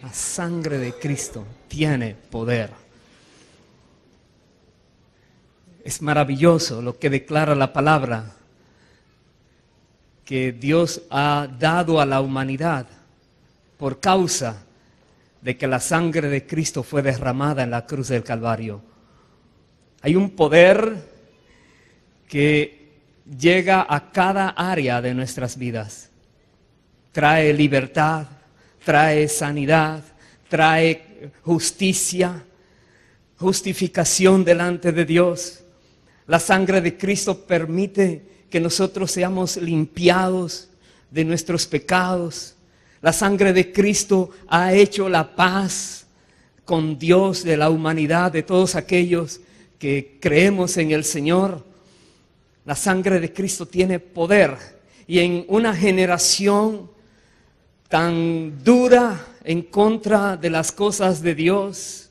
La sangre de Cristo tiene poder. Es maravilloso lo que declara la palabra, que Dios ha dado a la humanidad por causa de que la sangre de Cristo fue derramada en la cruz del Calvario. Hay un poder que llega a cada área de nuestras vidas. Trae libertad, trae sanidad, trae justicia, justificación delante de Dios. La sangre de Cristo permite que nosotros seamos limpiados de nuestros pecados. La sangre de Cristo ha hecho la paz con Dios de la humanidad, de todos aquellos que creemos en el Señor. La sangre de Cristo tiene poder, y en una generación tan dura en contra de las cosas de Dios,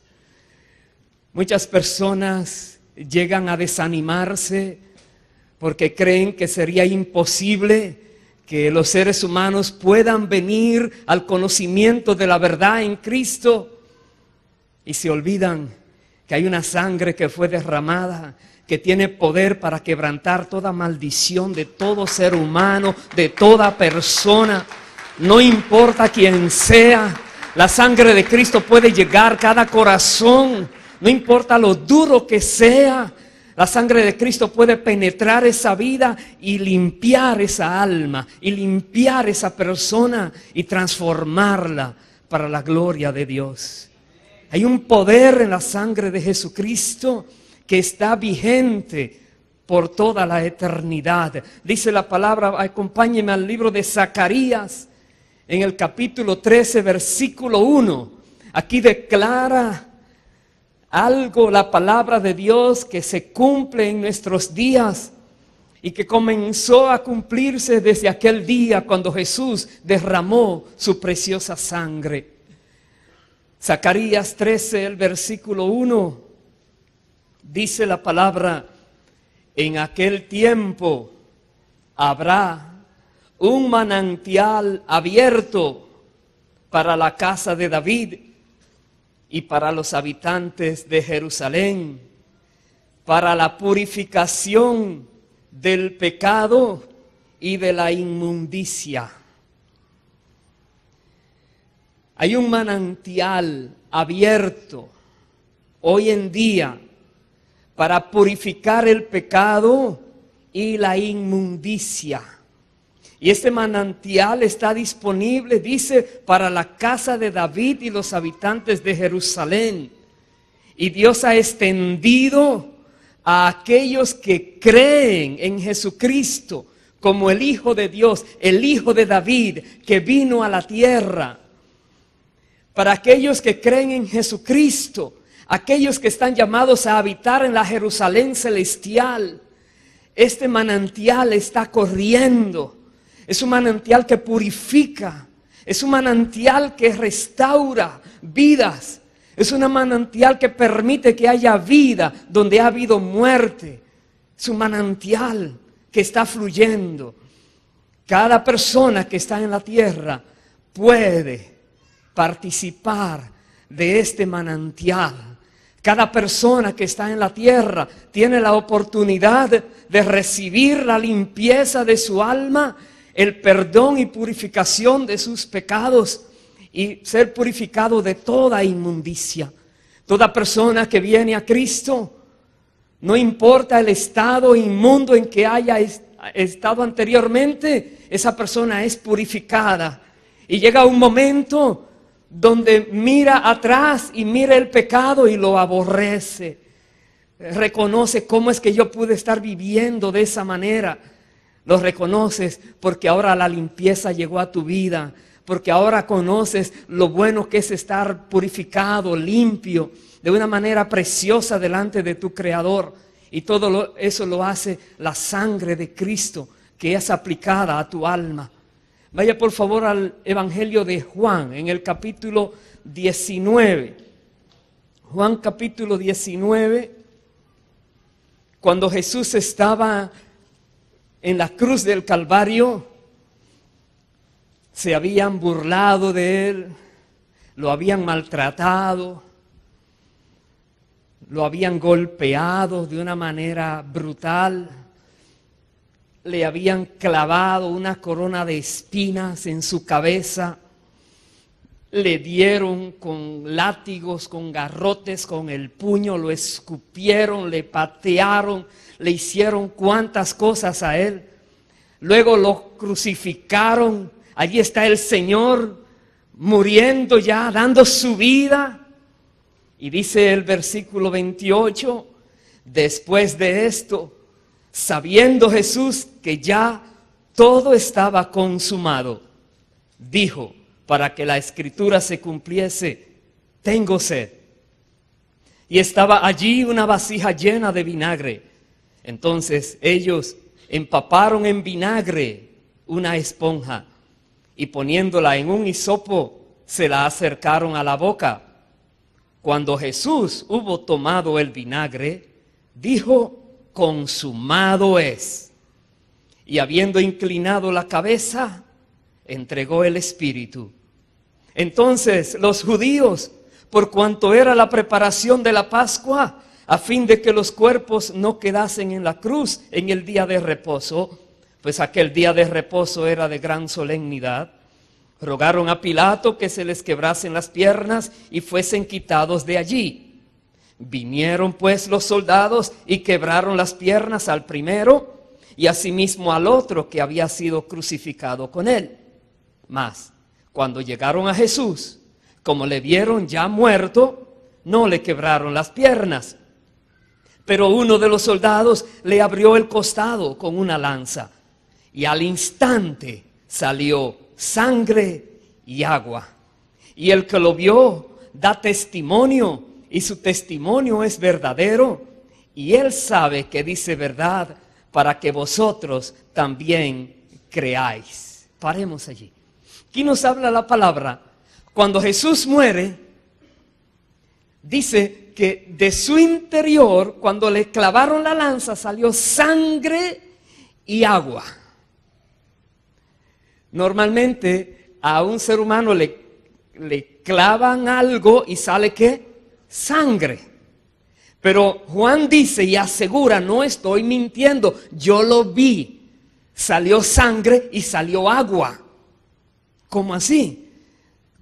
muchas personas llegan a desanimarse porque creen que sería imposible que los seres humanos puedan venir al conocimiento de la verdad en Cristo, y se olvidan que hay una sangre que fue derramada, que tiene poder para quebrantar toda maldición de todo ser humano, de toda persona, no importa quién sea. La sangre de Cristo puede llegar a cada corazón, no importa lo duro que sea. La sangre de Cristo puede penetrar esa vida y limpiar esa alma, y limpiar esa persona y transformarla para la gloria de Dios. Hay un poder en la sangre de Jesucristo que está vigente por toda la eternidad. Dice la palabra, acompáñenme al libro de Zacarías, en el capítulo 13, versículo 1. Aquí declara algo la palabra de Dios que se cumple en nuestros días y que comenzó a cumplirse desde aquel día cuando Jesús derramó su preciosa sangre. Zacarías 13, el versículo 1, dice la palabra: en aquel tiempo habrá un manantial abierto para la casa de David y para los habitantes de Jerusalén, para la purificación del pecado y de la inmundicia. Hay un manantial abierto hoy en día para purificar el pecado y la inmundicia. Y este manantial está disponible, dice, para la casa de David y los habitantes de Jerusalén. Y Dios ha extendido a aquellos que creen en Jesucristo como el Hijo de Dios, el Hijo de David, que vino a la tierra. Para aquellos que creen en Jesucristo, aquellos que están llamados a habitar en la Jerusalén celestial, este manantial está corriendo. Es un manantial que purifica, es un manantial que restaura vidas, es un manantial que permite que haya vida donde ha habido muerte. Es un manantial que está fluyendo. Cada persona que está en la tierra puede participar de este manantial. Cada persona que está en la tierra tiene la oportunidad de recibir la limpieza de su alma, el perdón y purificación de sus pecados y ser purificado de toda inmundicia. Toda persona que viene a Cristo, no importa el estado inmundo en que haya estado anteriormente, esa persona es purificada. Y llega un momento donde mira atrás y mira el pecado y lo aborrece. Reconoce cómo es que yo pude estar viviendo de esa manera. Lo reconoces porque ahora la limpieza llegó a tu vida, porque ahora conoces lo bueno que es estar purificado, limpio, de una manera preciosa delante de tu Creador. Y todo eso lo hace la sangre de Cristo que es aplicada a tu alma. Vaya por favor al Evangelio de Juan, en el capítulo 19. Juan capítulo 19, cuando Jesús estaba en la cruz del Calvario, se habían burlado de él, lo habían maltratado, lo habían golpeado de una manera brutal, le habían clavado una corona de espinas en su cabeza, le dieron con látigos, con garrotes, con el puño, lo escupieron, le patearon, le hicieron cuantas cosas a él. Luego lo crucificaron. Allí está el Señor muriendo ya, dando su vida. Y dice el versículo 28, después de esto, sabiendo Jesús que ya todo estaba consumado, dijo, para que la escritura se cumpliese, tengo sed. Y estaba allí una vasija llena de vinagre. Entonces ellos empaparon en vinagre una esponja y poniéndola en un hisopo, se la acercaron a la boca. Cuando Jesús hubo tomado el vinagre, dijo, consumado es. Y habiendo inclinado la cabeza, entregó el espíritu. Entonces los judíos, por cuanto era la preparación de la Pascua, a fin de que los cuerpos no quedasen en la cruz en el día de reposo, pues aquel día de reposo era de gran solemnidad, rogaron a Pilato que se les quebrasen las piernas y fuesen quitados de allí. Vinieron pues los soldados y quebraron las piernas al primero y asimismo al otro que había sido crucificado con él. Mas cuando llegaron a Jesús, como le vieron ya muerto, no le quebraron las piernas. Pero uno de los soldados le abrió el costado con una lanza y al instante salió sangre y agua. Y el que lo vio da testimonio y su testimonio es verdadero y él sabe que dice verdad para que vosotros también creáis. Paremos allí. Aquí nos habla la palabra. Cuando Jesús muere, dice que de su interior, cuando le clavaron la lanza, salió sangre y agua. Normalmente a un ser humano le clavan algo y sale ¿qué? Sangre. Pero Juan dice y asegura, no estoy mintiendo, yo lo vi. Salió sangre y salió agua. ¿Cómo así?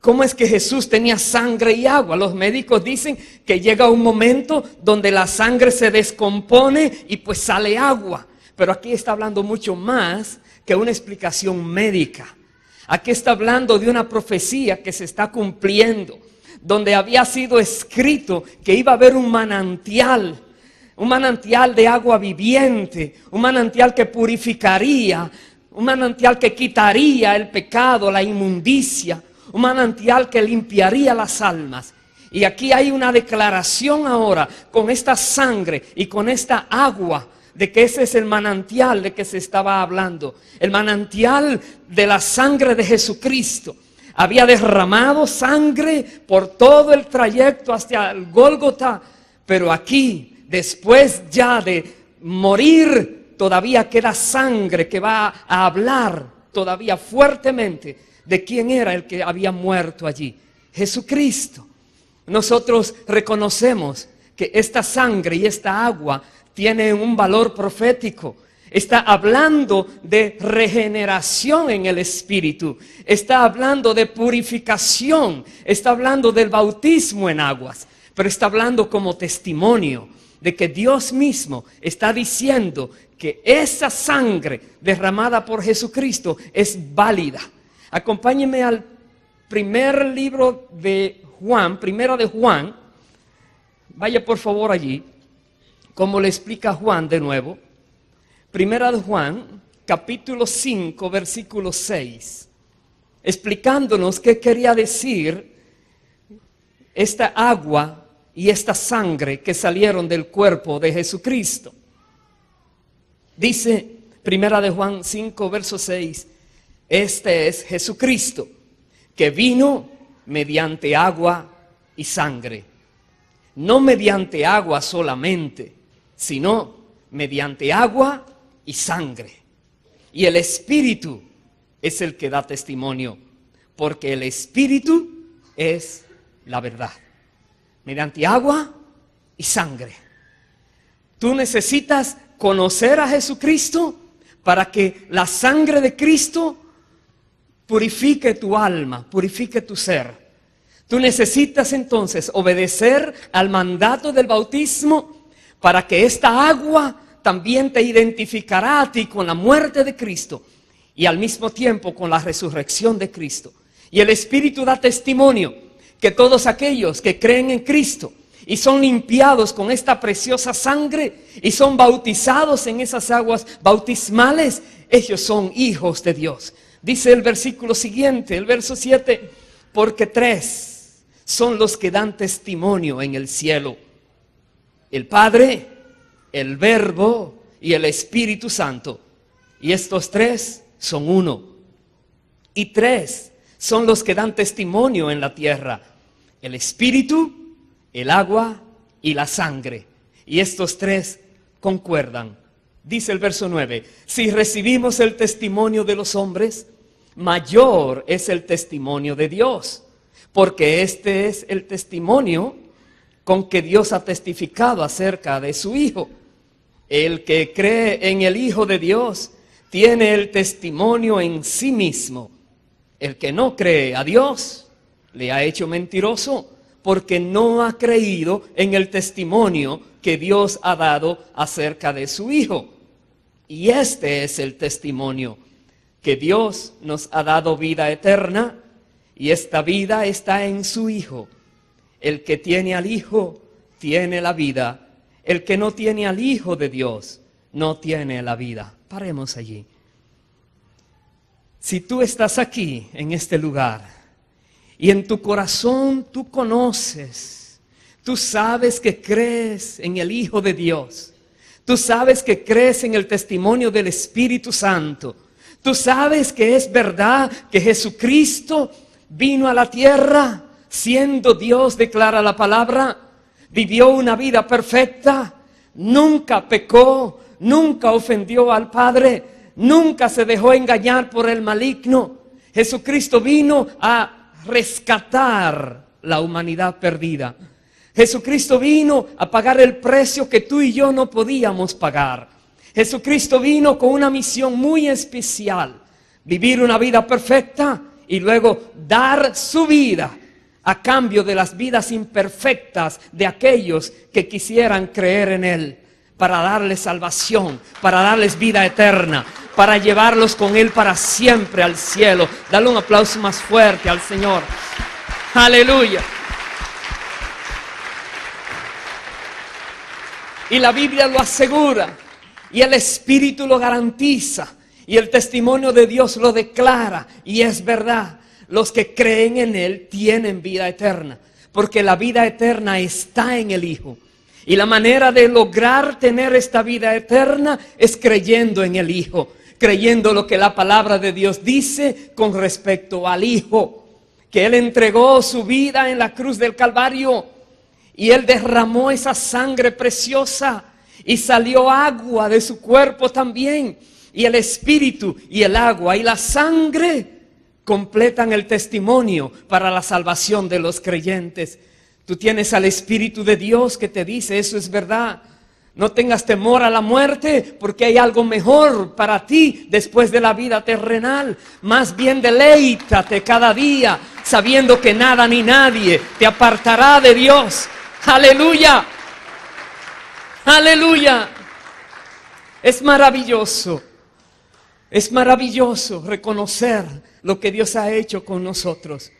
¿Cómo es que Jesús tenía sangre y agua? Los médicos dicen que llega un momento donde la sangre se descompone y pues sale agua. Pero aquí está hablando mucho más que una explicación médica. Aquí está hablando de una profecía que se está cumpliendo, donde había sido escrito que iba a haber un manantial de agua viviente, un manantial que purificaría, un manantial que quitaría el pecado, la inmundicia, un manantial que limpiaría las almas. Y aquí hay una declaración ahora con esta sangre y con esta agua de que ese es el manantial de que se estaba hablando. El manantial de la sangre de Jesucristo. Había derramado sangre por todo el trayecto hasta el Gólgota, pero aquí, después ya de morir, todavía queda sangre que va a hablar todavía fuertemente de quién era el que había muerto allí. Jesucristo. Nosotros reconocemos que esta sangre y esta agua tienen un valor profético. Está hablando de regeneración en el Espíritu. Está hablando de purificación. Está hablando del bautismo en aguas. Pero está hablando como testimonio de que Dios mismo está diciendo que esa sangre derramada por Jesucristo es válida. Acompáñenme al primer libro de Juan, primera de Juan. Vaya por favor allí, como le explica Juan de nuevo. Primera de Juan, capítulo 5, versículo 6. Explicándonos qué quería decir esta agua y esta sangre que salieron del cuerpo de Jesucristo. Dice Primera de Juan 5, verso 6, este es Jesucristo, que vino mediante agua y sangre. No mediante agua solamente, sino mediante agua y sangre. Y el Espíritu es el que da testimonio, porque el Espíritu es la verdad, mediante agua y sangre. Tú necesitas conocer a Jesucristo para que la sangre de Cristo purifique tu alma, purifique tu ser. Tú necesitas entonces obedecer al mandato del bautismo para que esta agua también te identificará a ti con la muerte de Cristo y al mismo tiempo con la resurrección de Cristo. Y el Espíritu da testimonio que todos aquellos que creen en Cristo y son limpiados con esta preciosa sangre y son bautizados en esas aguas bautismales, ellos son hijos de Dios. Dice el versículo siguiente, el verso 7, porque 3 son los que dan testimonio en el cielo: el Padre, el Verbo y el Espíritu Santo. Y estos 3 son uno. Y 3 son los que dan testimonio en la tierra: el Espíritu, el agua y la sangre. Y estos 3 concuerdan. Dice el verso 9, si recibimos el testimonio de los hombres, mayor es el testimonio de Dios, porque este es el testimonio con que Dios ha testificado acerca de su Hijo. El que cree en el Hijo de Dios tiene el testimonio en sí mismo. El que no cree a Dios le ha hecho mentiroso, porque no ha creído en el testimonio que Dios ha dado acerca de su Hijo. Y este es el testimonio, que Dios nos ha dado vida eterna, y esta vida está en su Hijo. El que tiene al Hijo tiene la vida. El que no tiene al Hijo de Dios no tiene la vida. Paremos allí. Si tú estás aquí en este lugar y en tu corazón tú conoces, tú sabes que crees en el Hijo de Dios, tú sabes que crees en el testimonio del Espíritu Santo, tú sabes que es verdad que Jesucristo vino a la tierra siendo Dios, declara la palabra, vivió una vida perfecta, nunca pecó, nunca ofendió al Padre, nunca se dejó engañar por el maligno. Jesucristo vino a rescatar la humanidad perdida. Jesucristo vino a pagar el precio que tú y yo no podíamos pagar. Jesucristo vino con una misión muy especial: vivir una vida perfecta y luego dar su vida a cambio de las vidas imperfectas de aquellos que quisieran creer en Él, para darles salvación, para darles vida eterna, para llevarlos con Él para siempre al cielo. Dale un aplauso más fuerte al Señor. Aleluya. Y la Biblia lo asegura, y el Espíritu lo garantiza, y el testimonio de Dios lo declara, y es verdad. Los que creen en Él tienen vida eterna, porque la vida eterna está en el Hijo. Y la manera de lograr tener esta vida eterna es creyendo en el Hijo, creyendo lo que la palabra de Dios dice con respecto al Hijo, que Él entregó su vida en la cruz del Calvario, y Él derramó esa sangre preciosa, y salió agua de su cuerpo también, y el Espíritu y el agua y la sangre completan el testimonio para la salvación de los creyentes. Tú tienes al Espíritu de Dios que te dice: eso es verdad. No tengas temor a la muerte, porque hay algo mejor para ti después de la vida terrenal. Más bien deleítate cada día, sabiendo que nada ni nadie te apartará de Dios. ¡Aleluya! ¡Aleluya! Es maravilloso reconocer lo que Dios ha hecho con nosotros.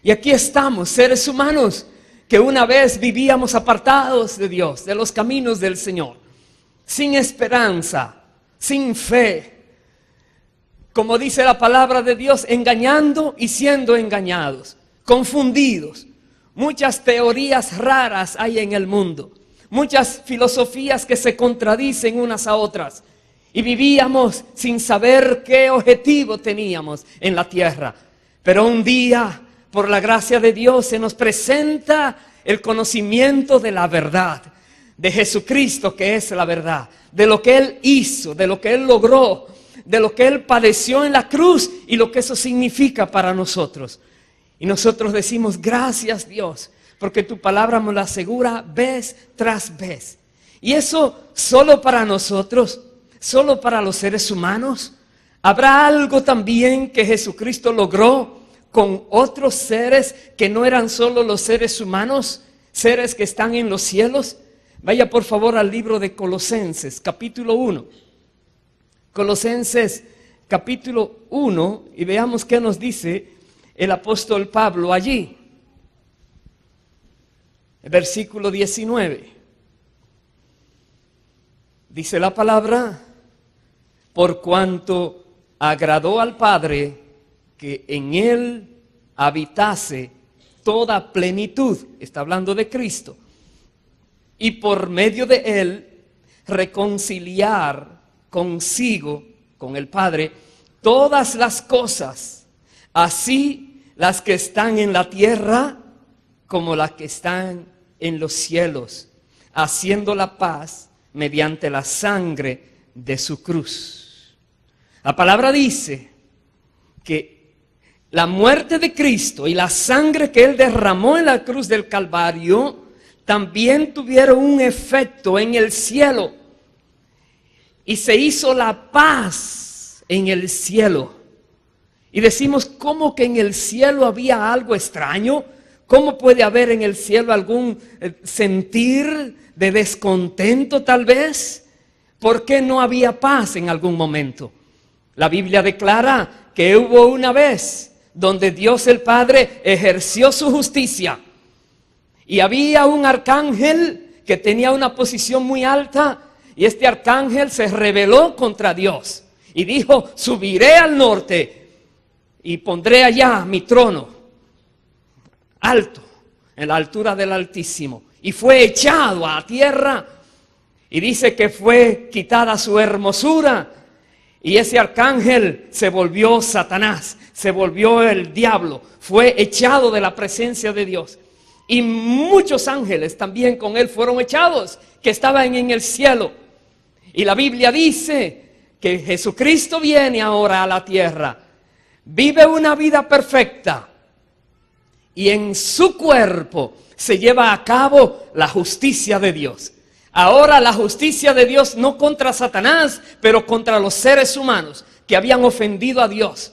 Y aquí estamos, seres humanos que una vez vivíamos apartados de Dios, de los caminos del Señor, sin esperanza, sin fe, como dice la palabra de Dios, engañando y siendo engañados, confundidos. Muchas teorías raras hay en el mundo, muchas filosofías que se contradicen unas a otras, y vivíamos sin saber qué objetivo teníamos en la tierra. Pero un día, por la gracia de Dios, se nos presenta el conocimiento de la verdad, de Jesucristo, que es la verdad, de lo que Él hizo, de lo que Él logró, de lo que Él padeció en la cruz y lo que eso significa para nosotros. Y nosotros decimos, gracias Dios, porque tu palabra me lo asegura vez tras vez. Y eso solo para nosotros, solo para los seres humanos. ¿Habrá algo también que Jesucristo logró con otros seres que no eran solo los seres humanos, seres que están en los cielos? Vaya por favor al libro de Colosenses, capítulo 1. Colosenses, capítulo 1, y veamos qué nos dice el apóstol Pablo allí. El versículo 19. Dice la palabra, por cuanto agradó al Padre que en él habitase toda plenitud, está hablando de Cristo, y por medio de él reconciliar consigo, con el Padre, todas las cosas, así las que están en la tierra como las que están en los cielos, haciendo la paz mediante la sangre de su cruz. La palabra dice que la muerte de Cristo y la sangre que él derramó en la cruz del Calvario también tuvieron un efecto en el cielo. Y se hizo la paz en el cielo. Y decimos, ¿cómo que en el cielo había algo extraño? ¿Cómo puede haber en el cielo algún sentir de descontento tal vez? ¿Por qué no había paz en algún momento? La Biblia declara que hubo una vez donde Dios el Padre ejerció su justicia. Y había un arcángel que tenía una posición muy alta. Y este arcángel se rebeló contra Dios. Y dijo, subiré al norte y pondré allá mi trono alto, en la altura del Altísimo. Y fue echado a tierra. Y dice que fue quitada su hermosura. Y ese arcángel se volvió Satanás, se volvió el diablo. Fue echado de la presencia de Dios. Y muchos ángeles también con él fueron echados, que estaban en el cielo. Y la Biblia dice que Jesucristo viene ahora a la tierra, vive una vida perfecta y en su cuerpo se lleva a cabo la justicia de Dios. Ahora la justicia de Dios no contra Satanás, pero contra los seres humanos que habían ofendido a Dios.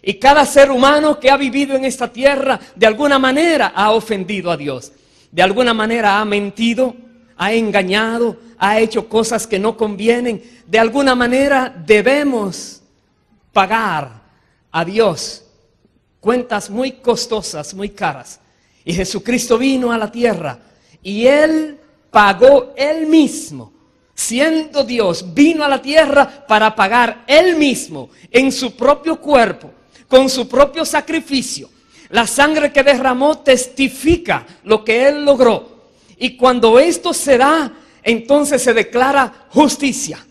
Y cada ser humano que ha vivido en esta tierra de alguna manera ha ofendido a Dios. De alguna manera ha mentido, ha engañado, ha hecho cosas que no convienen. De alguna manera debemos pagar a Dios cuentas muy costosas, muy caras. Y Jesucristo vino a la tierra y Él pagó Él mismo. Siendo Dios, vino a la tierra para pagar Él mismo en su propio cuerpo, con su propio sacrificio. La sangre que derramó testifica lo que Él logró. Y cuando esto se da, entonces se declara justicia.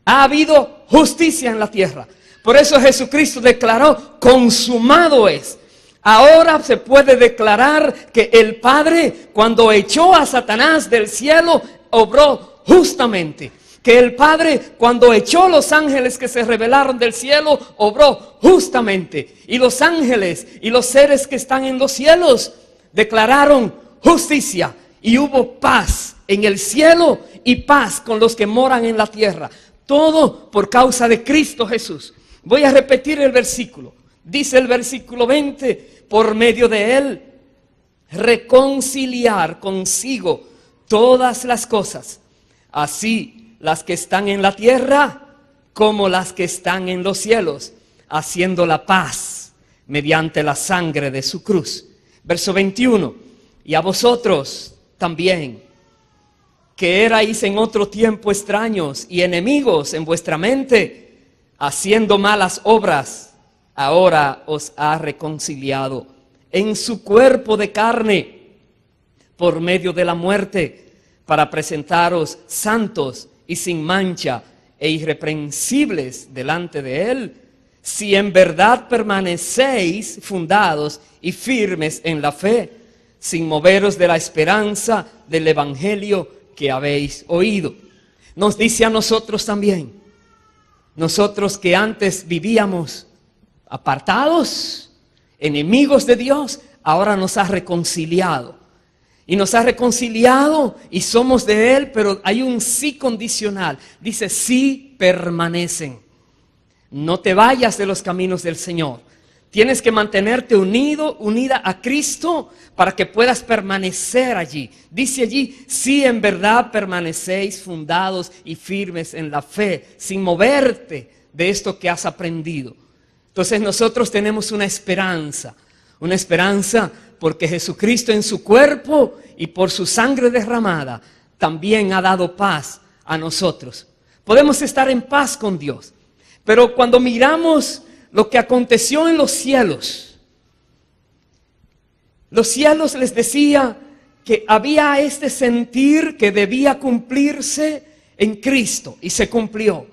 Ha habido justicia en la tierra. Por eso Jesucristo declaró, consumado es. Ahora se puede declarar que el Padre, cuando echó a Satanás del cielo, obró justamente. Que el Padre, cuando echó los ángeles que se rebelaron del cielo, obró justamente. Y los ángeles y los seres que están en los cielos declararon justicia. Y hubo paz en el cielo y paz con los que moran en la tierra. Todo por causa de Cristo Jesús. Voy a repetir el versículo. Dice el versículo 20, por medio de Él, reconciliar consigo todas las cosas, así las que están en la tierra como las que están en los cielos, haciendo la paz mediante la sangre de su cruz. Verso 21, y a vosotros también, que erais en otro tiempo extraños y enemigos en vuestra mente, haciendo malas obras, ahora os ha reconciliado en su cuerpo de carne por medio de la muerte, para presentaros santos y sin mancha e irreprensibles delante de Él, si en verdad permanecéis fundados y firmes en la fe, sin moveros de la esperanza del evangelio que habéis oído. Nos dice a nosotros también, nosotros que antes vivíamos apartados, enemigos de Dios, ahora nos ha reconciliado. Y nos ha reconciliado y somos de Él, pero hay un sí condicional. Dice, sí permanecen. No te vayas de los caminos del Señor. Tienes que mantenerte unida a Cristo para que puedas permanecer allí. Dice allí, si en verdad permanecéis fundados y firmes en la fe, sin moverte de esto que has aprendido. Entonces nosotros tenemos una esperanza porque Jesucristo en su cuerpo y por su sangre derramada también ha dado paz a nosotros. Podemos estar en paz con Dios. Pero cuando miramos lo que aconteció en los cielos les decía que había este sentir que debía cumplirse en Cristo y se cumplió.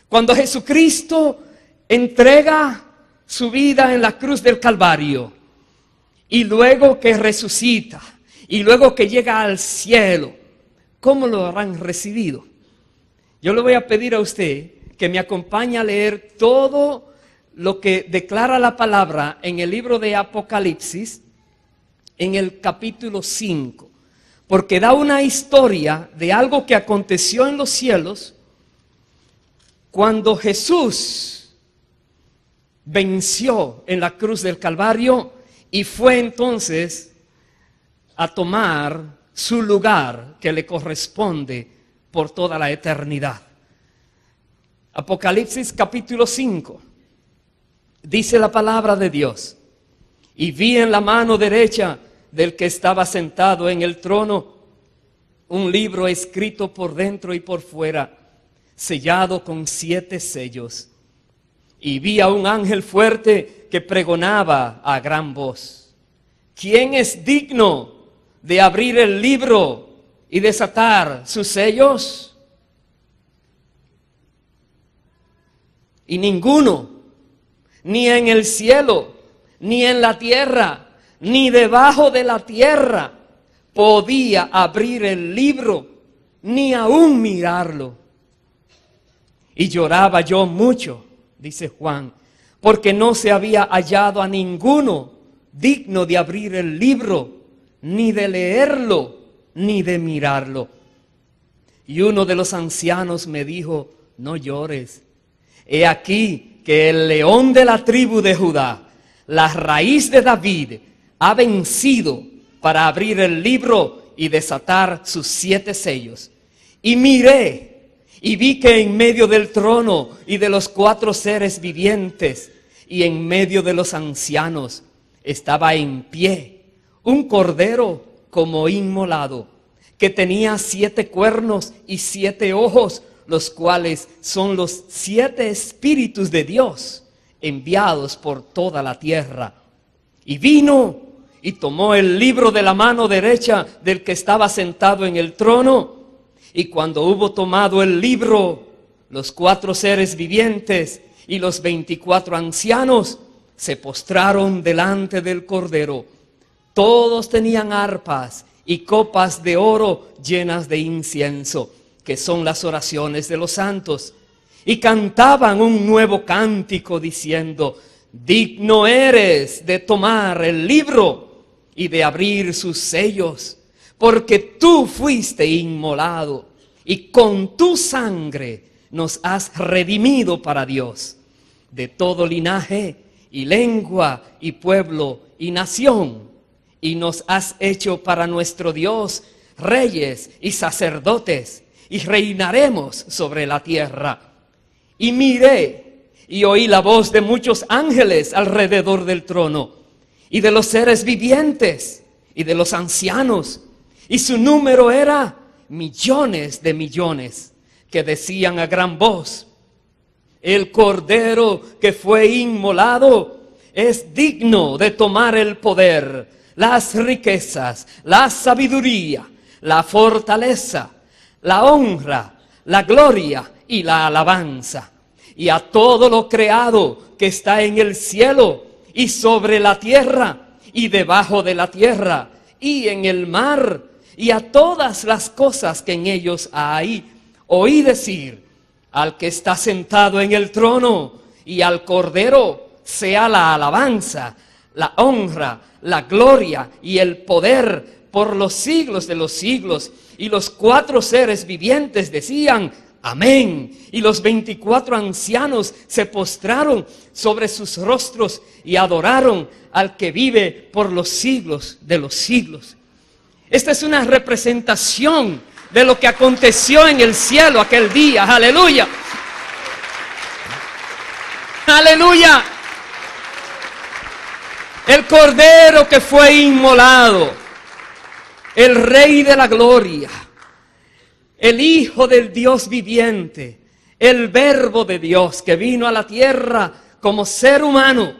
Cuando Jesucristo entrega su vida en la cruz del Calvario y luego que resucita y luego que llega al cielo, ¿cómo lo habrán recibido? Yo le voy a pedir a usted que me acompañe a leer todo lo que declara la palabra en el libro de Apocalipsis, en el capítulo 5, porque da una historia de algo que aconteció en los cielos cuando Jesús venció en la cruz del Calvario y fue entonces a tomar su lugar que le corresponde por toda la eternidad. Apocalipsis capítulo 5, dice la palabra de Dios: y vi en la mano derecha del que estaba sentado en el trono un libro escrito por dentro y por fuera, sellado con 7 sellos. Y vi a un ángel fuerte que pregonaba a gran voz: ¿quién es digno de abrir el libro y desatar sus sellos? Y ninguno, ni en el cielo, ni en la tierra, ni debajo de la tierra, podía abrir el libro, ni aún mirarlo. Y lloraba yo mucho, dice Juan, porque no se había hallado a ninguno digno de abrir el libro, ni de leerlo, ni de mirarlo. Y uno de los ancianos me dijo: no llores. He aquí que el león de la tribu de Judá, la raíz de David, ha vencido para abrir el libro y desatar sus 7 sellos. Y miré y vi que en medio del trono y de los 4 seres vivientes y en medio de los ancianos estaba en pie un cordero como inmolado, que tenía 7 cuernos y 7 ojos, los cuales son los 7 espíritus de Dios enviados por toda la tierra. Y vino y tomó el libro de la mano derecha del que estaba sentado en el trono. Y cuando hubo tomado el libro, los 4 seres vivientes y los 24 ancianos se postraron delante del Cordero. Todos tenían arpas y copas de oro llenas de incienso, que son las oraciones de los santos, y cantaban un nuevo cántico diciendo: digno eres de tomar el libro y de abrir sus sellos, porque tú fuiste inmolado y con tu sangre nos has redimido para Dios, de todo linaje y lengua y pueblo y nación, y nos has hecho para nuestro Dios reyes y sacerdotes, y reinaremos sobre la tierra. Y miré y oí la voz de muchos ángeles alrededor del trono, y de los seres vivientes, y de los ancianos, y su número era millones de millones, que decían a gran voz: el Cordero que fue inmolado es digno de tomar el poder, las riquezas, la sabiduría, la fortaleza, la honra, la gloria y la alabanza. Y a todo lo creado que está en el cielo y sobre la tierra y debajo de la tierra y en el mar, y a todas las cosas que en ellos hay, oí decir: al que está sentado en el trono y al Cordero sea la alabanza, la honra, la gloria y el poder por los siglos de los siglos. Y los 4 seres vivientes decían: amén. Y los 24 ancianos se postraron sobre sus rostros y adoraron al que vive por los siglos de los siglos. Esta es una representación de lo que aconteció en el cielo aquel día. Aleluya. Aleluya. El Cordero que fue inmolado, el Rey de la gloria, el Hijo del Dios viviente, el Verbo de Dios que vino a la tierra como ser humano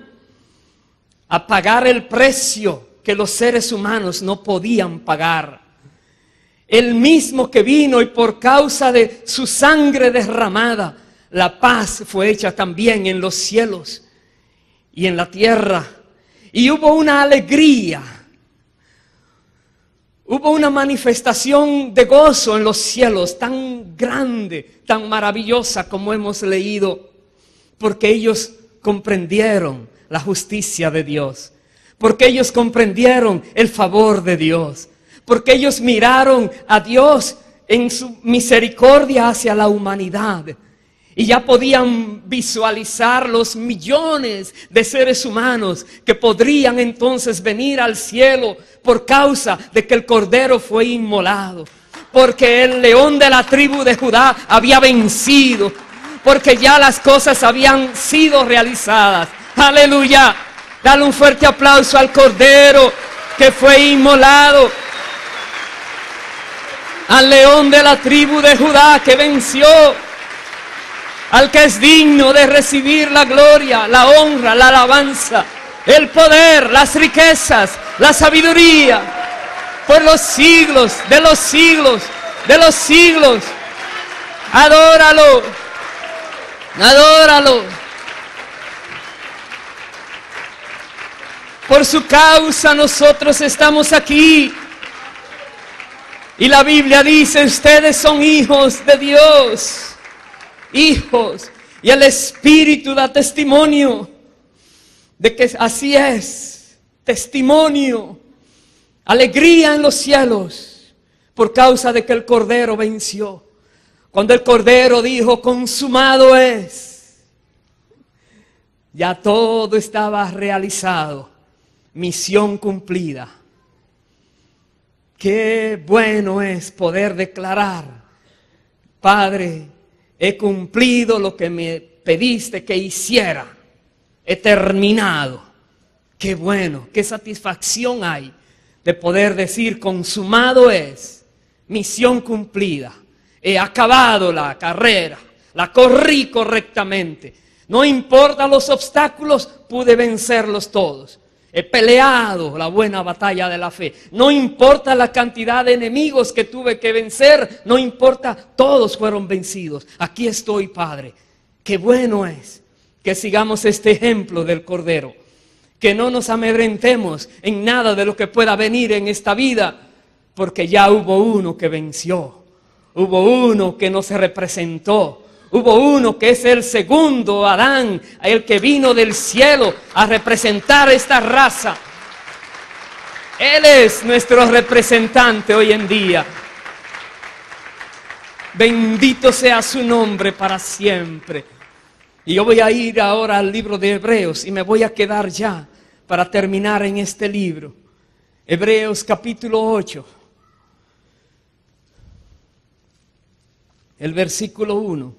a pagar el precio que los seres humanos no podían pagar. El mismo que vino, y por causa de su sangre derramada, la paz fue hecha también en los cielos y en la tierra. Y hubo una alegría, hubo una manifestación de gozo en los cielos tan grande, tan maravillosa como hemos leído, porque ellos comprendieron la justicia de Dios, porque ellos comprendieron el favor de Dios, porque ellos miraron a Dios en su misericordia hacia la humanidad. Y ya podían visualizar los millones de seres humanos que podrían entonces venir al cielo por causa de que el Cordero fue inmolado. Porque el león de la tribu de Judá había vencido. Porque ya las cosas habían sido realizadas. ¡Aleluya! Dale un fuerte aplauso al Cordero que fue inmolado. Al león de la tribu de Judá que venció. Al que es digno de recibir la gloria, la honra, la alabanza, el poder, las riquezas, la sabiduría, por los siglos de los siglos de los siglos. Adóralo, adóralo. Por su causa nosotros estamos aquí. Y la Biblia dice: ustedes son hijos de Dios. Hijos, y el Espíritu da testimonio de que así es. Testimonio, alegría en los cielos por causa de que el Cordero venció. Cuando el Cordero dijo: consumado es, ya todo estaba realizado, misión cumplida. Qué bueno es poder declarar: Padre, he cumplido lo que me pediste que hiciera. He terminado. Qué bueno, qué satisfacción hay de poder decir: consumado es, misión cumplida. He acabado la carrera, la corrí correctamente. No importa los obstáculos, pude vencerlos todos. He peleado la buena batalla de la fe. No importa la cantidad de enemigos que tuve que vencer. No importa, todos fueron vencidos. Aquí estoy, Padre. Qué bueno es que sigamos este ejemplo del Cordero. Que no nos amedrentemos en nada de lo que pueda venir en esta vida. Porque ya hubo uno que venció. Hubo uno que nos representó. Hubo uno que es el segundo Adán, el que vino del cielo a representar esta raza. Él es nuestro representante hoy en día. Bendito sea su nombre para siempre. Y yo voy a ir ahora al libro de Hebreos y me voy a quedar ya para terminar en este libro. Hebreos capítulo 8. El versículo 1.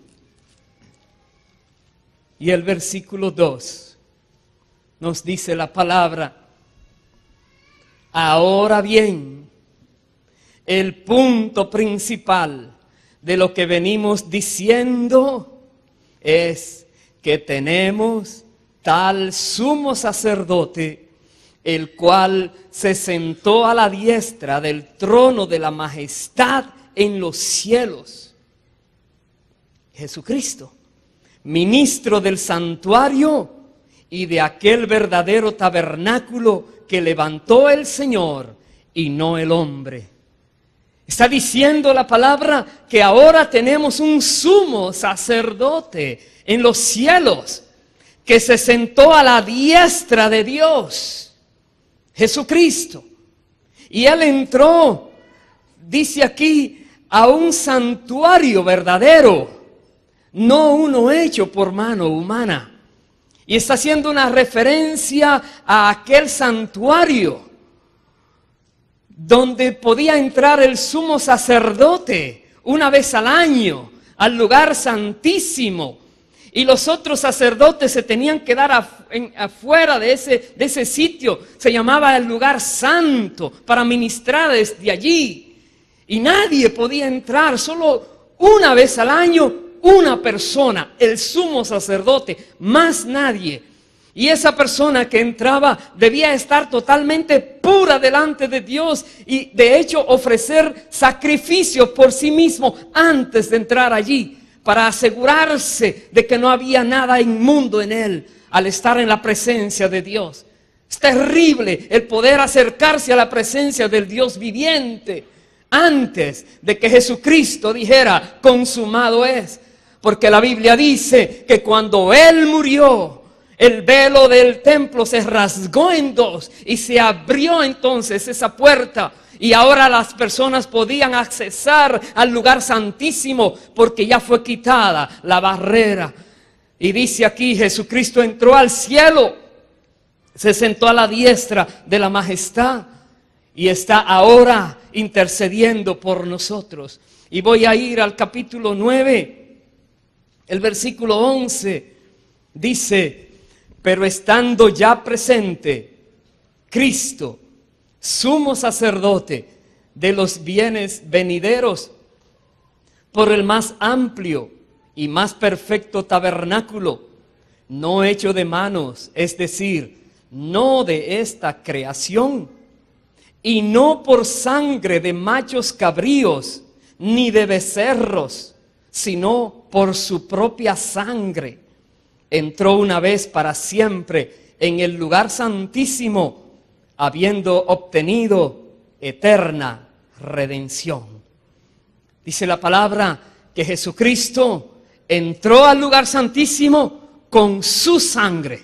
Y el versículo 2 nos dice la palabra: ahora bien, el punto principal de lo que venimos diciendo es que tenemos tal sumo sacerdote, el cual se sentó a la diestra del trono de la majestad en los cielos. Jesucristo, ministro del santuario y de aquel verdadero tabernáculo que levantó el Señor y no el hombre. Está diciendo la palabra que ahora tenemos un sumo sacerdote en los cielos que se sentó a la diestra de Dios, Jesucristo. Y Él entró, dice aquí, a un santuario verdadero, no uno hecho por mano humana. Y está haciendo una referencia a aquel santuario donde podía entrar el sumo sacerdote una vez al año al lugar santísimo. Y los otros sacerdotes se tenían que dar afuera de ese sitio. Se llamaba el lugar santo para ministrar desde allí. Y nadie podía entrar, solo una vez al año, una persona, el sumo sacerdote, más nadie. Y esa persona que entraba debía estar totalmente pura delante de Dios y de hecho ofrecer sacrificio por sí mismo antes de entrar allí, para asegurarse de que no había nada inmundo en él al estar en la presencia de Dios. Es terrible el poder acercarse a la presencia del Dios viviente antes de que Jesucristo dijera, consumado es. Porque la Biblia dice que cuando Él murió, el velo del templo se rasgó en dos y se abrió entonces esa puerta. Y ahora las personas podían accesar al lugar santísimo porque ya fue quitada la barrera. Y dice aquí, Jesucristo entró al cielo, se sentó a la diestra de la majestad y está ahora intercediendo por nosotros. Y voy a ir al capítulo 9, el versículo 11, dice, pero estando ya presente Cristo, sumo sacerdote de los bienes venideros, por el más amplio y más perfecto tabernáculo, no hecho de manos, es decir, no de esta creación, y no por sangre de machos cabríos, ni de becerros, sino por su propia sangre, entró una vez para siempre en el lugar santísimo, habiendo obtenido eterna redención. Dice la palabra que Jesucristo entró al lugar santísimo con su sangre.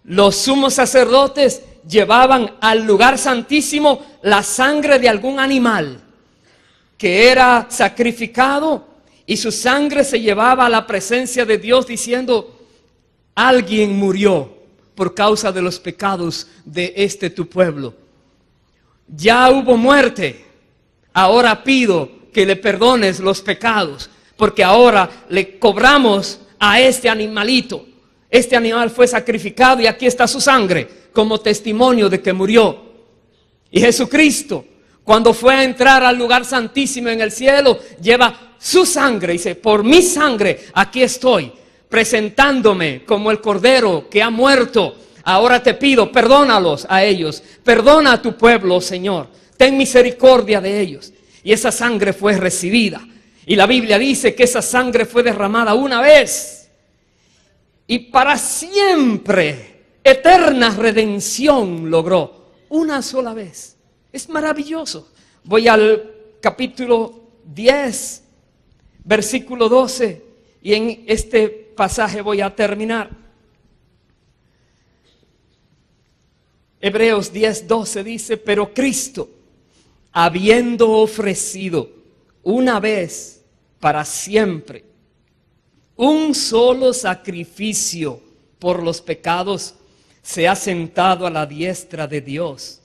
Los sumos sacerdotes llevaban al lugar santísimo la sangre de algún animal que era sacrificado, y su sangre se llevaba a la presencia de Dios diciendo, alguien murió por causa de los pecados de tu pueblo. Ya hubo muerte, ahora pido que le perdones los pecados, porque ahora le cobramos a este animalito. Este animal fue sacrificado y aquí está su sangre como testimonio de que murió. Y Jesucristo, cuando fue a entrar al lugar santísimo en el cielo, lleva su sangre y dice, por mi sangre aquí estoy, presentándome como el cordero que ha muerto. Ahora te pido, perdónalos a ellos, perdona a tu pueblo, Señor, ten misericordia de ellos. Y esa sangre fue recibida. Y la Biblia dice que esa sangre fue derramada una vez y para siempre, eterna redención logró una sola vez. Es maravilloso. Voy al capítulo 10, versículo 12, y en este pasaje voy a terminar. Hebreos 10:12 dice, pero Cristo, habiendo ofrecido una vez para siempre un solo sacrificio por los pecados, se ha sentado a la diestra de Dios.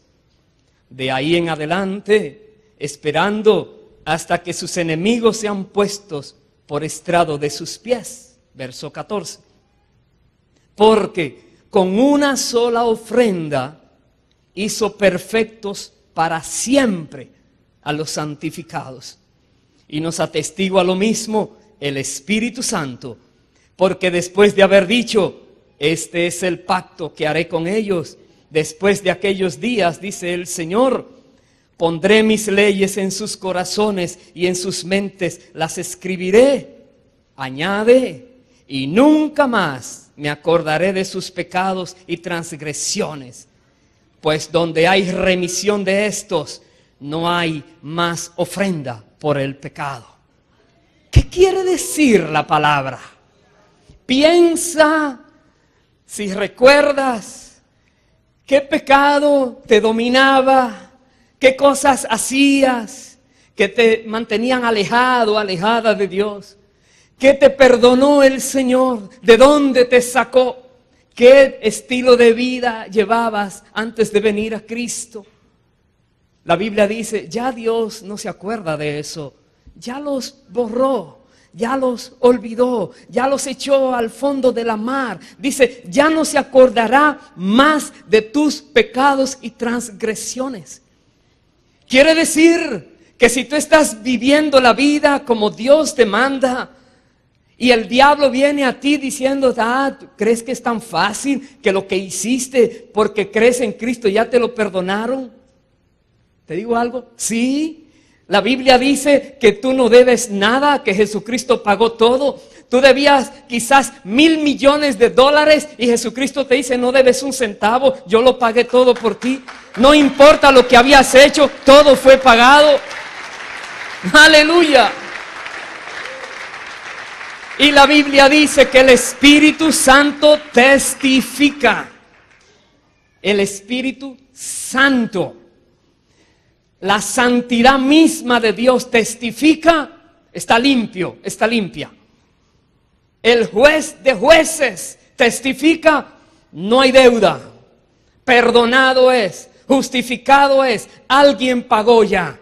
De ahí en adelante, esperando hasta que sus enemigos sean puestos por estrado de sus pies. Verso 14. Porque con una sola ofrenda hizo perfectos para siempre a los santificados. Y nos atestigua lo mismo el Espíritu Santo, porque después de haber dicho, este es el pacto que haré con ellos, después de aquellos días, dice el Señor, pondré mis leyes en sus corazones y en sus mentes las escribiré. Añade, y nunca más me acordaré de sus pecados y transgresiones. Pues donde hay remisión de estos, no hay más ofrenda por el pecado. ¿Qué quiere decir la palabra? Piensa Si recuerdas qué pecado te dominaba, qué cosas hacías que te mantenían alejado, alejada de Dios, qué te perdonó el Señor, de dónde te sacó, qué estilo de vida llevabas antes de venir a Cristo. La Biblia dice, ya Dios no se acuerda de eso, ya los borró, ya los olvidó, ya los echó al fondo de la mar. Dice, ya no se acordará más de tus pecados y transgresiones. Quiere decir que si tú estás viviendo la vida como Dios te manda, y el diablo viene a ti diciendo, ¿tú crees que es tan fácil que lo que hiciste porque crees en Cristo ya te lo perdonaron? ¿Te digo algo? Sí. La Biblia dice que tú no debes nada, que Jesucristo pagó todo. Tú debías quizás $1,000 millones y Jesucristo te dice, no debes un centavo, yo lo pagué todo por ti. No importa lo que habías hecho, todo fue pagado. Aleluya. Y la Biblia dice que el Espíritu Santo testifica. El Espíritu Santo. La santidad misma de Dios testifica, está limpio, está limpia. El juez de jueces testifica, no hay deuda, perdonado es, justificado es, alguien pagó ya.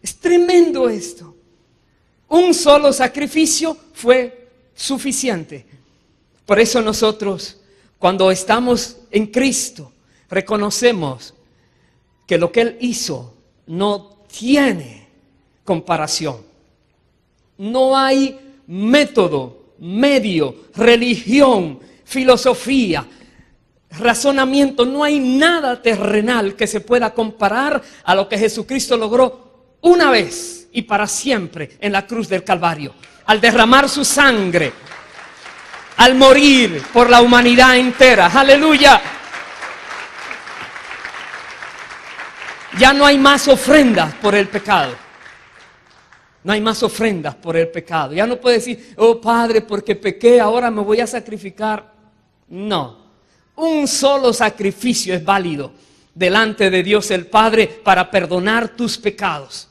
Es tremendo esto. Un solo sacrificio fue suficiente. Por eso nosotros, cuando estamos en Cristo, reconocemos que lo que Él hizo no tiene comparación. No hay método, medio, religión, filosofía, razonamiento, no hay nada terrenal que se pueda comparar a lo que Jesucristo logró una vez y para siempre en la cruz del Calvario, al derramar su sangre, al morir por la humanidad entera. ¡Aleluya! Ya no hay más ofrendas por el pecado. No hay más ofrendas por el pecado. Ya no puedes decir, oh Padre, porque pequé, ahora me voy a sacrificar. No. Un solo sacrificio es válido delante de Dios el Padre para perdonar tus pecados.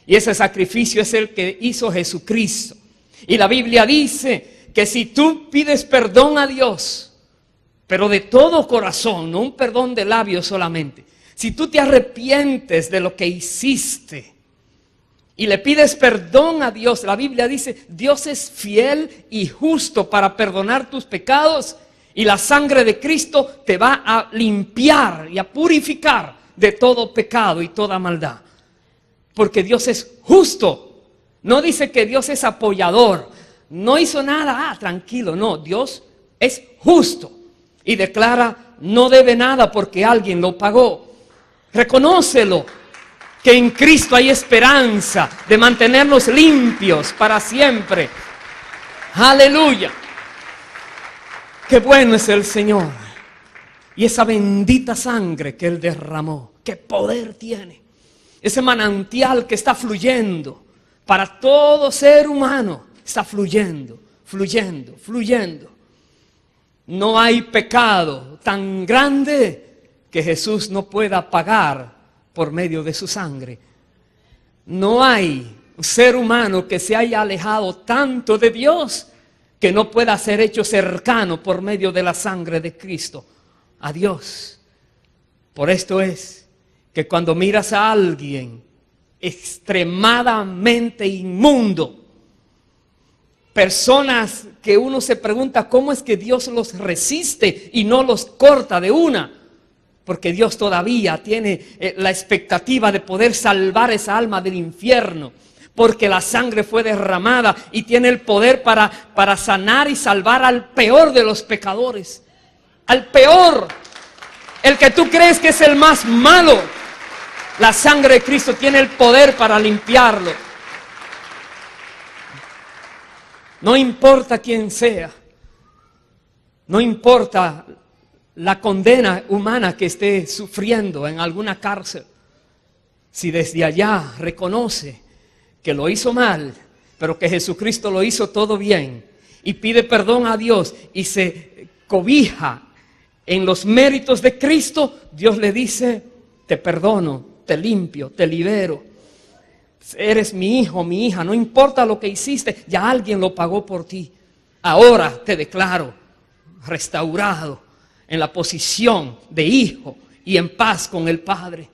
Y ese sacrificio es el que hizo Jesucristo. Y la Biblia dice que si tú pides perdón a Dios, pero de todo corazón, no un perdón de labios solamente. Si tú te arrepientes de lo que hiciste y le pides perdón a Dios, la Biblia dice, Dios es fiel y justo para perdonar tus pecados y la sangre de Cristo te va a limpiar y a purificar de todo pecado y toda maldad. Porque Dios es justo. No dice que Dios es apoyador. No hizo nada, tranquilo. No, Dios es justo y declara, no debe nada porque alguien lo pagó. Reconócelo, que en Cristo hay esperanza de mantenernos limpios para siempre. Aleluya. Qué bueno es el Señor. Y esa bendita sangre que Él derramó, qué poder tiene. Ese manantial que está fluyendo para todo ser humano, está fluyendo, fluyendo, fluyendo. No hay pecado tan grande que Jesús no pueda pagar por medio de su sangre. No hay ser humano que se haya alejado tanto de Dios que no pueda ser hecho cercano por medio de la sangre de Cristo a Dios. Por esto es que cuando miras a alguien extremadamente inmundo, personas que uno se pregunta cómo es que Dios los resiste y no los corta de una, porque Dios todavía tiene la expectativa de poder salvar esa alma del infierno, porque la sangre fue derramada y tiene el poder para sanar y salvar al peor de los pecadores, al peor, el que tú crees que es el más malo. La sangre de Cristo tiene el poder para limpiarlo. No importa quién sea, no importa la condena humana que esté sufriendo en alguna cárcel, si desde allá reconoce que lo hizo mal, pero que Jesucristo lo hizo todo bien, y pide perdón a Dios y se cobija en los méritos de Cristo, Dios le dice, te perdono, te limpio, te libero. Eres mi hijo, mi hija, no importa lo que hiciste, ya alguien lo pagó por ti. Ahora te declaro restaurado en la posición de hijo y en paz con el Padre.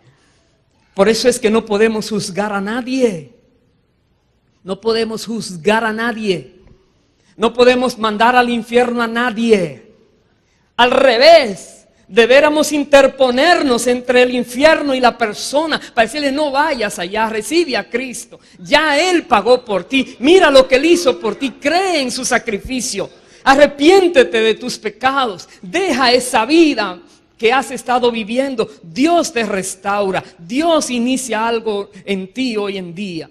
Por eso es que no podemos juzgar a nadie. No podemos juzgar a nadie. No podemos mandar al infierno a nadie. Al revés, deberíamos interponernos entre el infierno y la persona para decirle, no vayas allá, recibe a Cristo. Ya Él pagó por ti. Mira lo que Él hizo por ti. Cree en su sacrificio. Arrepiéntete de tus pecados. Deja esa vida que has estado viviendo. Dios te restaura. Dios inicia algo en ti hoy en día.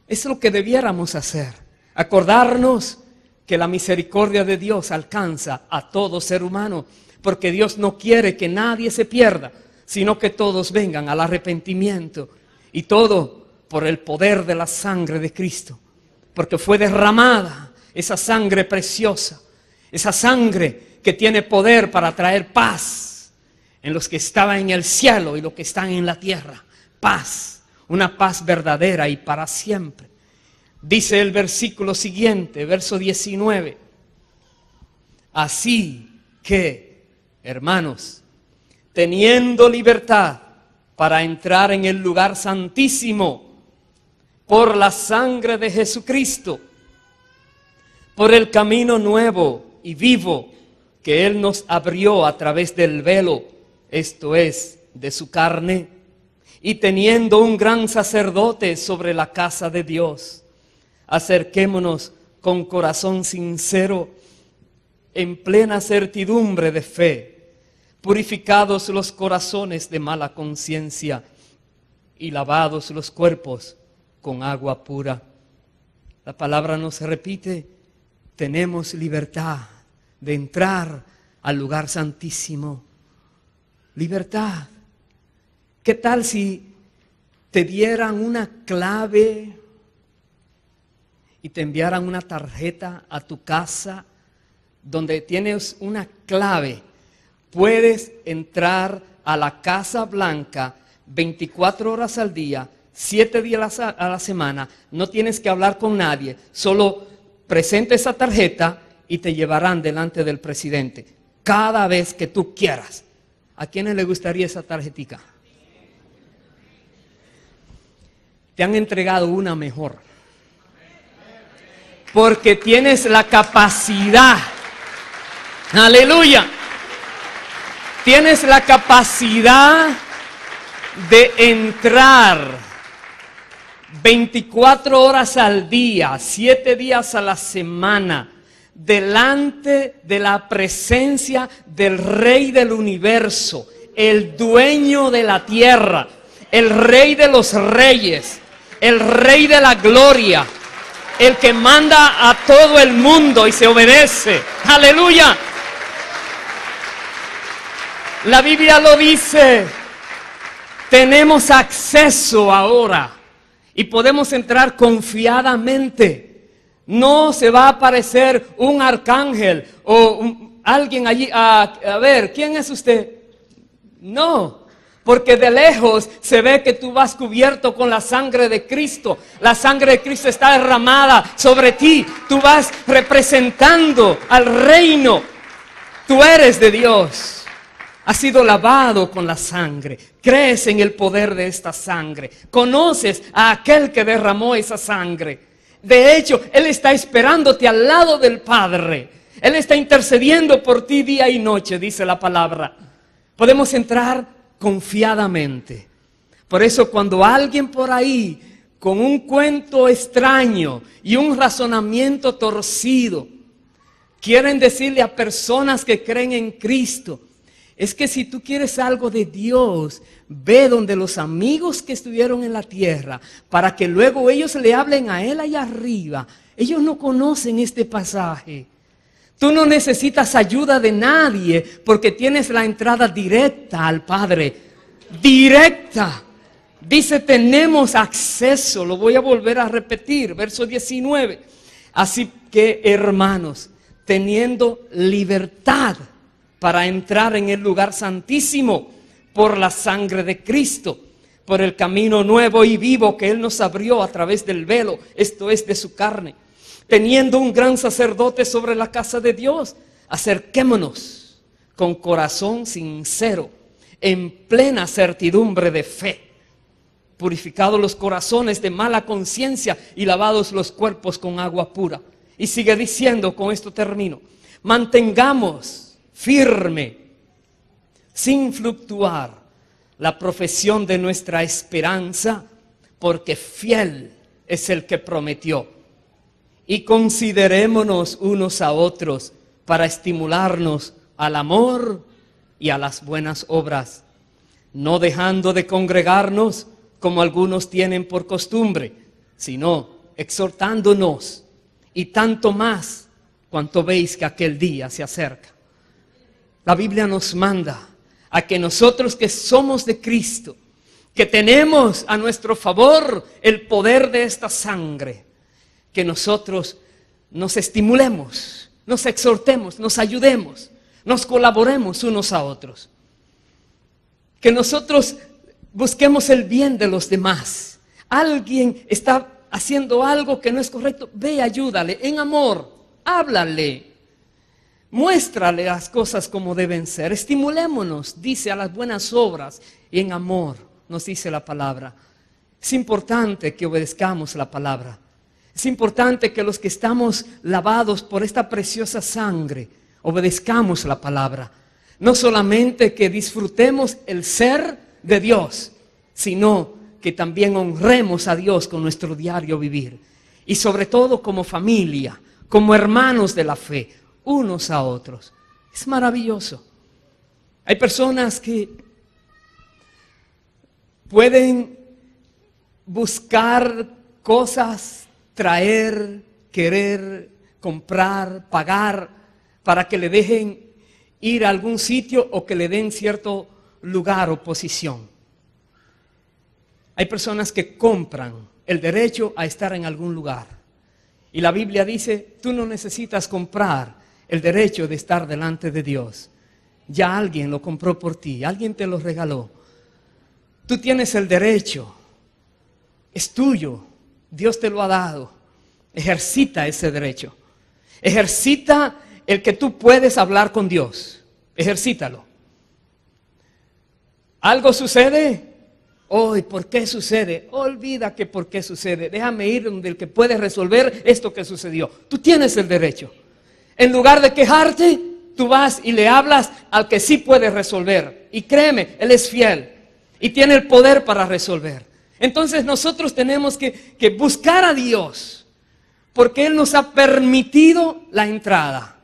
Es lo que debiéramos hacer. Acordarnos que la misericordia de Dios alcanza a todo ser humano. Porque Dios no quiere que nadie se pierda, sino que todos vengan al arrepentimiento. Y todo por el poder de la sangre de Cristo. Porque fue derramada esa sangre preciosa. Esa sangre que tiene poder para traer paz en los que estaban en el cielo y los que están en la tierra. Paz, una paz verdadera y para siempre. Dice el versículo siguiente, verso 19. Así que, hermanos, teniendo libertad para entrar en el lugar santísimo por la sangre de Jesucristo, por el camino nuevo y vivo que Él nos abrió a través del velo, esto es, de su carne, y teniendo un gran sacerdote sobre la casa de Dios, acerquémonos con corazón sincero, en plena certidumbre de fe, purificados los corazones de mala conciencia y lavados los cuerpos con agua pura. La palabra nos repite, tenemos libertad de entrar al lugar santísimo. Libertad. ¿Qué tal si te dieran una clave y te enviaran una tarjeta a tu casa donde tienes una clave? Puedes entrar a la Casa Blanca 24 horas al día, 7 días a la semana. No tienes que hablar con nadie, solo presenta esa tarjeta y te llevarán delante del presidente cada vez que tú quieras. ¿A quiénes le gustaría esa tarjetica? Te han entregado una mejor. Porque tienes la capacidad. Aleluya. Tienes la capacidad de entrar 24 horas al día, 7 días a la semana, delante de la presencia del Rey del universo, el dueño de la tierra, el Rey de los reyes, el Rey de la gloria, el que manda a todo el mundo y se obedece. Aleluya. La Biblia lo dice. Tenemos acceso ahora y podemos entrar confiadamente. No se va a aparecer un arcángel o alguien allí. A ver, ¿quién es usted? No. Porque de lejos se ve que tú vas cubierto con la sangre de Cristo. La sangre de Cristo está derramada sobre ti. Tú vas representando al reino. Tú eres de Dios. Has sido lavado con la sangre. Crees en el poder de esta sangre. Conoces a aquel que derramó esa sangre. De hecho, Él está esperándote al lado del Padre. Él está intercediendo por ti día y noche, dice la palabra. Podemos entrar confiadamente. Por eso cuando alguien por ahí con un cuento extraño y un razonamiento torcido quieren decirle a personas que creen en Cristo, es que si tú quieres algo de Dios, ve donde los amigos que estuvieron en la tierra, para que luego ellos le hablen a Él allá arriba. Ellos no conocen este pasaje. Tú no necesitas ayuda de nadie porque tienes la entrada directa al Padre. Directa. Dice, tenemos acceso. Lo voy a volver a repetir. Verso 19. Así que, hermanos, teniendo libertad para entrar en el lugar santísimo por la sangre de Cristo, por el camino nuevo y vivo que Él nos abrió a través del velo, esto es, de su carne. Teniendo un gran sacerdote sobre la casa de Dios, acerquémonos con corazón sincero, en plena certidumbre de fe, purificados los corazones de mala conciencia y lavados los cuerpos con agua pura. Y sigue diciendo, con esto termino, mantengamos firme, sin fluctuar, la profesión de nuestra esperanza, porque fiel es el que prometió. Y considerémonos unos a otros para estimularnos al amor y a las buenas obras, no dejando de congregarnos como algunos tienen por costumbre, sino exhortándonos, y tanto más cuanto veis que aquel día se acerca. La Biblia nos manda a que nosotros que somos de Cristo, que tenemos a nuestro favor el poder de esta sangre, que nosotros nos estimulemos, nos exhortemos, nos ayudemos, nos colaboremos unos a otros. Que nosotros busquemos el bien de los demás. Alguien está haciendo algo que no es correcto, ve, ayúdale en amor, háblale. Muéstrale las cosas como deben ser. Estimulémonos, dice, a las buenas obras y en amor, nos dice la palabra. Es importante que obedezcamos la palabra. Es importante que los que estamos lavados por esta preciosa sangre, obedezcamos la palabra. No solamente que disfrutemos el ser de Dios, sino que también honremos a Dios con nuestro diario vivir. Y sobre todo como familia, como hermanos de la fe, unos a otros. Es maravilloso. Hay personas que pueden buscar cosas, traer, querer, comprar, pagar, para que le dejen ir a algún sitio o que le den cierto lugar o posición. Hay personas que compran el derecho a estar en algún lugar. Y la Biblia dice, tú no necesitas comprar el derecho de estar delante de Dios. Ya alguien lo compró por ti, alguien te lo regaló. Tú tienes el derecho, es tuyo, Dios te lo ha dado. Ejercita ese derecho. Ejercita el que tú puedes hablar con Dios. Ejercítalo. ¿Algo sucede? Hoy, ¿por qué sucede? Olvida que por qué sucede. Déjame ir donde el que puede resolver esto que sucedió. Tú tienes el derecho. En lugar de quejarte, tú vas y le hablas al que sí puede resolver. Y créeme, Él es fiel y tiene el poder para resolver. Entonces nosotros tenemos que buscar a Dios, porque Él nos ha permitido la entrada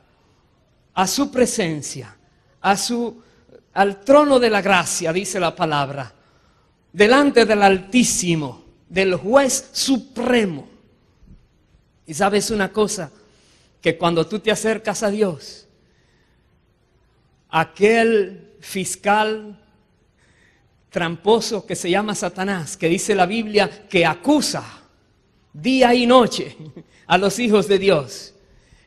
a su presencia, al trono de la gracia, dice la palabra, delante del Altísimo, del Juez Supremo. Y sabes una cosa, que cuando tú te acercas a Dios, aquel fiscal tramposo que se llama Satanás, que dice la Biblia que acusa día y noche a los hijos de Dios,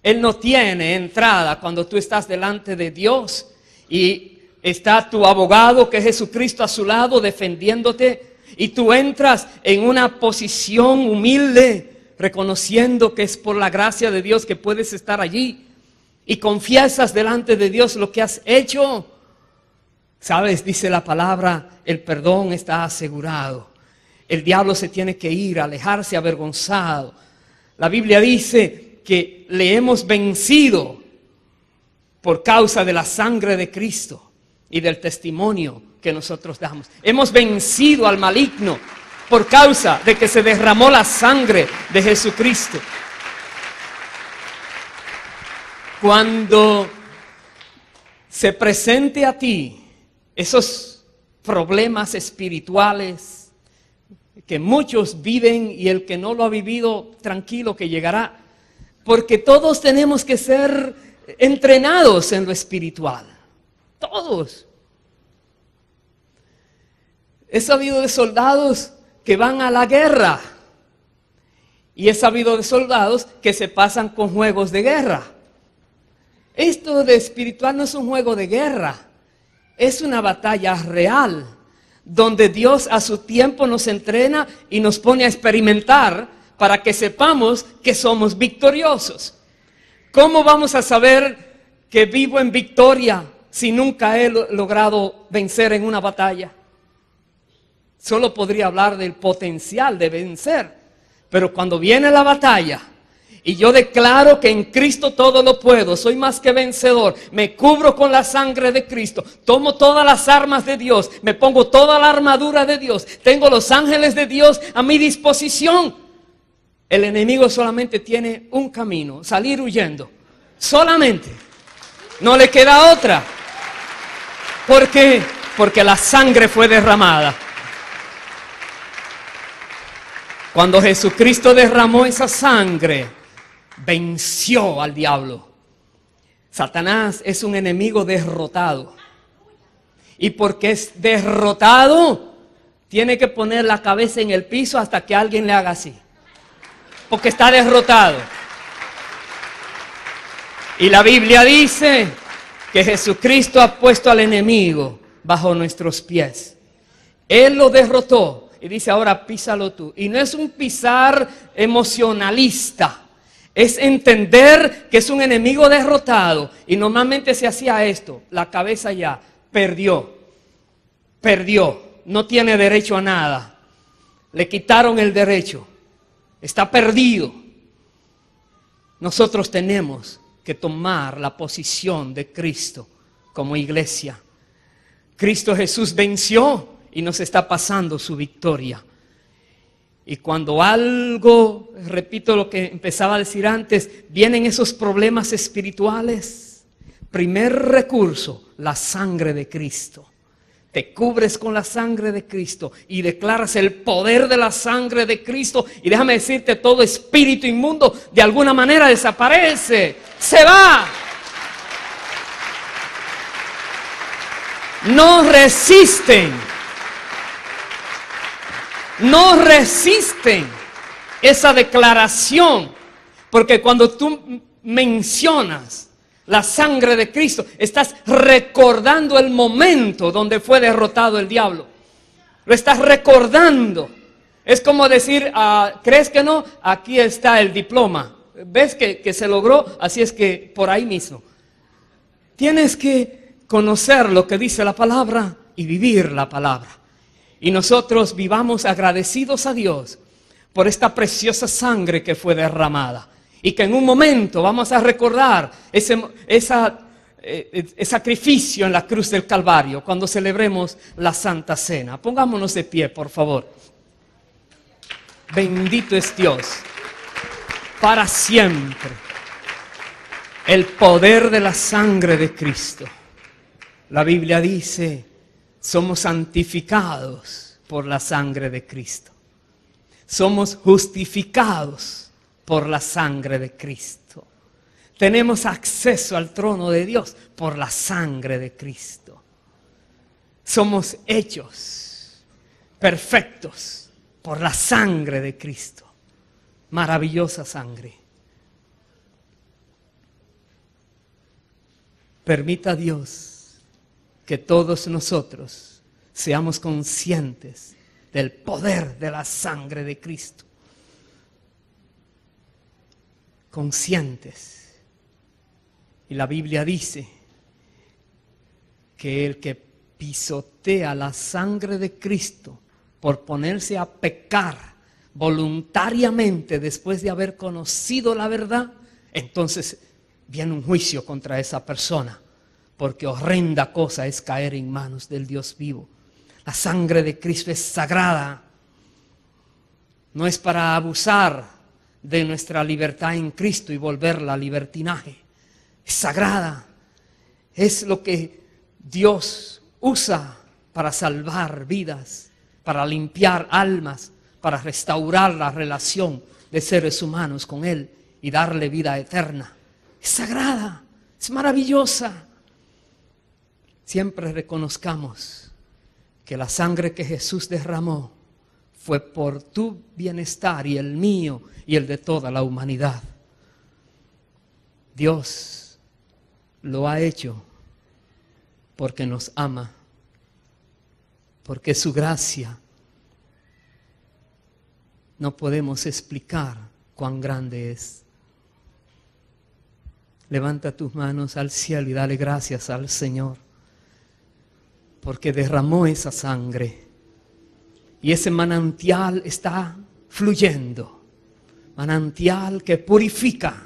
él no tiene entrada cuando tú estás delante de Dios y está tu abogado, que es Jesucristo, a su lado defendiéndote, y tú entras en una posición humilde, reconociendo que es por la gracia de Dios que puedes estar allí, y confiesas delante de Dios lo que has hecho. Sabes, dice la palabra, el perdón está asegurado. El diablo se tiene que ir, alejarse avergonzado. La Biblia dice que le hemos vencido por causa de la sangre de Cristo y del testimonio que nosotros damos. Hemos vencido al maligno por causa de que se derramó la sangre de Jesucristo. Cuando se presente a ti esos problemas espirituales que muchos viven, y el que no lo ha vivido, tranquilo que llegará, porque todos tenemos que ser entrenados en lo espiritual, todos. He sabido de soldados que van a la guerra, y he sabido de soldados que se pasan con juegos de guerra. Esto de espiritual no es un juego de guerra, es una batalla real, donde Dios a su tiempo nos entrena y nos pone a experimentar para que sepamos que somos victoriosos. ¿Cómo vamos a saber que vivo en victoria si nunca he logrado vencer en una batalla? Solo podría hablar del potencial de vencer, pero cuando viene la batalla y yo declaro que en Cristo todo lo puedo, soy más que vencedor, me cubro con la sangre de Cristo, tomo todas las armas de Dios, me pongo toda la armadura de Dios, tengo los ángeles de Dios a mi disposición. El enemigo solamente tiene un camino, salir huyendo, solamente, no le queda otra. ¿Por qué? Porque la sangre fue derramada. Cuando Jesucristo derramó esa sangre, venció al diablo. Satanás es un enemigo derrotado. Y porque es derrotado, tiene que poner la cabeza en el piso hasta que alguien le haga así. Porque está derrotado. Y la Biblia dice que Jesucristo ha puesto al enemigo bajo nuestros pies. Él lo derrotó. Y dice, ahora písalo tú. Y no es un pisar emocionalista. Es entender que es un enemigo derrotado. Y normalmente se hacía esto. La cabeza ya perdió. Perdió. No tiene derecho a nada. Le quitaron el derecho. Está perdido. Nosotros tenemos que tomar la posición de Cristo como iglesia. Cristo Jesús venció. Y nos está pasando su victoria. Y cuando algo, repito lo que empezaba a decir antes, vienen esos problemas espirituales, primer recurso, la sangre de Cristo. Te cubres con la sangre de Cristo y declaras el poder de la sangre de Cristo. Y déjame decirte, todo espíritu inmundo de alguna manera desaparece, se va. No resisten. No resisten esa declaración, porque cuando tú mencionas la sangre de Cristo, estás recordando el momento donde fue derrotado el diablo. Lo estás recordando. Es como decir, ¿crees que no? Aquí está el diploma. ¿Ves que se logró? Así es que por ahí mismo. Tienes que conocer lo que dice la palabra y vivir la palabra. Y nosotros vivamos agradecidos a Dios por esta preciosa sangre que fue derramada. Y que en un momento vamos a recordar ese sacrificio en la cruz del Calvario cuando celebremos la Santa Cena. Pongámonos de pie, por favor. Bendito es Dios para siempre. El poder de la sangre de Cristo. La Biblia dice, somos santificados por la sangre de Cristo. Somos justificados por la sangre de Cristo. Tenemos acceso al trono de Dios por la sangre de Cristo. Somos hechos perfectos por la sangre de Cristo. Maravillosa sangre. Permita a Dios que todos nosotros seamos conscientes del poder de la sangre de Cristo. Conscientes. Y la Biblia dice que el que pisotea la sangre de Cristo por ponerse a pecar voluntariamente después de haber conocido la verdad, entonces viene un juicio contra esa persona. Porque horrenda cosa es caer en manos del Dios vivo. La sangre de Cristo es sagrada. No es para abusar de nuestra libertad en Cristo y volverla a libertinaje. Es sagrada. Es lo que Dios usa para salvar vidas, para limpiar almas, para restaurar la relación de seres humanos con Él y darle vida eterna. Es sagrada, es maravillosa. Siempre reconozcamos que la sangre que Jesús derramó fue por tu bienestar y el mío y el de toda la humanidad. Dios lo ha hecho porque nos ama, porque su gracia no podemos explicar cuán grande es. Levanta tus manos al cielo y dale gracias al Señor, porque derramó esa sangre y ese manantial está fluyendo, manantial que purifica,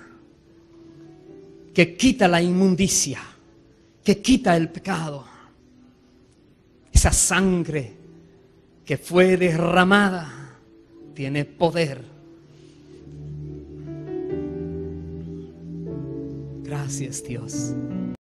que quita la inmundicia, que quita el pecado. Esa sangre que fue derramada tiene poder. Gracias, Dios.